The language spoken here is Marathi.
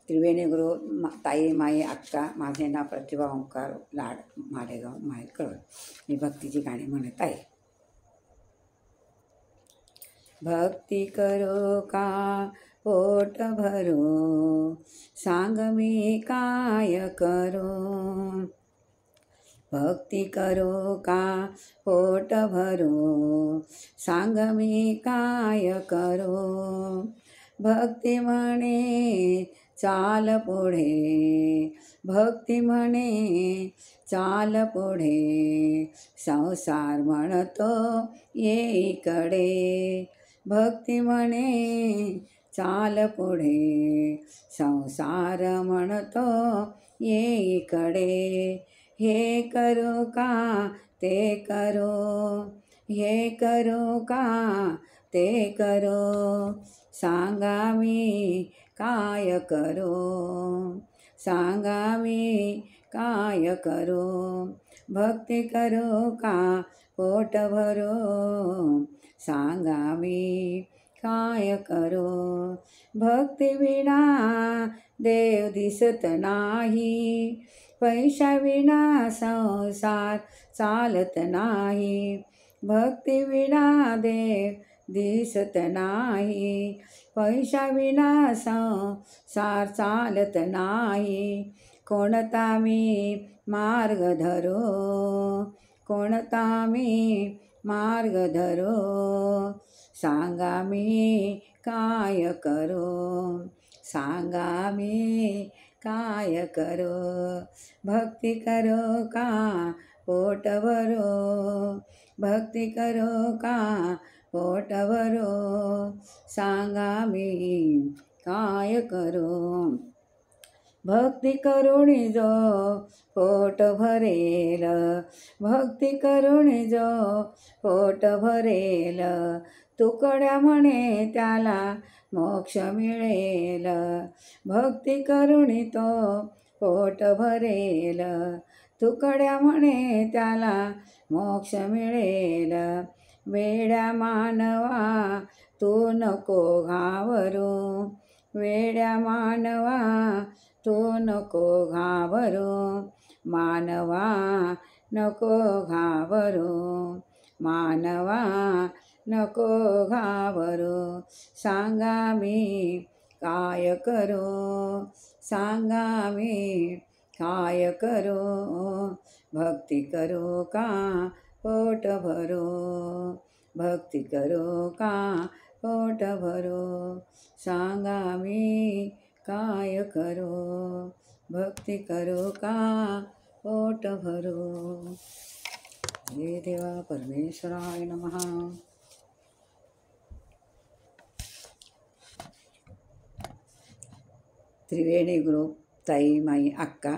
त्रिवेणी गुरु ताई माई अक्का माझे नाव प्रतिभा ओंकार लाड मालेगाव माहेर कळवण. मी भक्तीची गाणी म्हणत आहे. भक्ती करो का पोट भरो, सांग मी काय करो. भक्ती करो का पोट भरो, सांग मी काय करो. भक्ती म्हणे चाल पुढे, भक्ती म्हणे चाल पुढे, संसार म्हणतो ये इकडे. भक्ती म्हणे चाल पुढे, संसार म्हणतो ये इकडे. हे करो का ते करो, हे करो का ते करो, सांगा मी काय करो. सांगा मी काय करो. भक्ती करो का पोट भरो, सांगा मी काय करो. भक्ती विना देव दिसत नाही, पैशा विना संसार चालत नाही. भक्ती विना देव दिसत नाही, पैशा विना संसार चालत नाही. कोणता मी मार्ग धरो, कोणता मी मार्ग धरो, सांगा मी काय करो. सांगा मी काय करो. भक्ती करो का पोट भरो, भक्ती करो का पोट भरो, सांगा मी काय करो. भक्ती करुणी जो पोट भरेल, भक्ती करुणी जो पोट भरेल, तुकड्या म्हणे त्याला मोक्ष मिळेल. भक्ती करुणी तो पोट भरेल, तुकड्या म्हणे त्याला मोक्ष मिळेल. वेड्या मानवा तू नको घाबरू, वेड्या मानवा तू नको घाबरू, मानवा नको घाबरू, मानवा नको घाबरू. सांगा मी काय करो, सांगा मी काय करो. भक्ती करो का पोट भरो, भक्ती करो का पोट भरो, सांगा मी काय करो. भक्ती करो का पोट भरो. हे देवा परमेश्वराय नमः. त्रिवेणी गुरु ताई माई अक्का.